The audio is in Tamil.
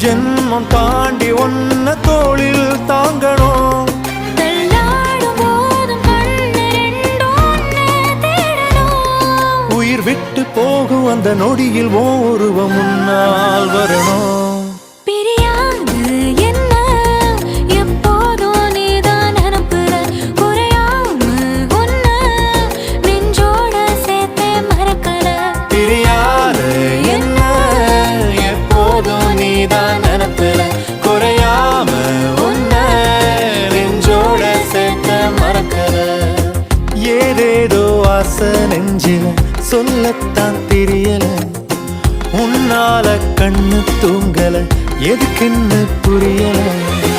ஜென்மம் தாண்டி ஒன்ன தோளில் தாங்கணும். உயிர் விட்டு போகும் அந்த நொடியில் ஓருவம் முன்னால் வரணும். ஏதேதோ ஆசை நெஞ்சில சொல்லத்தான் தெரியல, உன்னால கண்ணு தூங்கல, எதுக்குன்னு புரியல.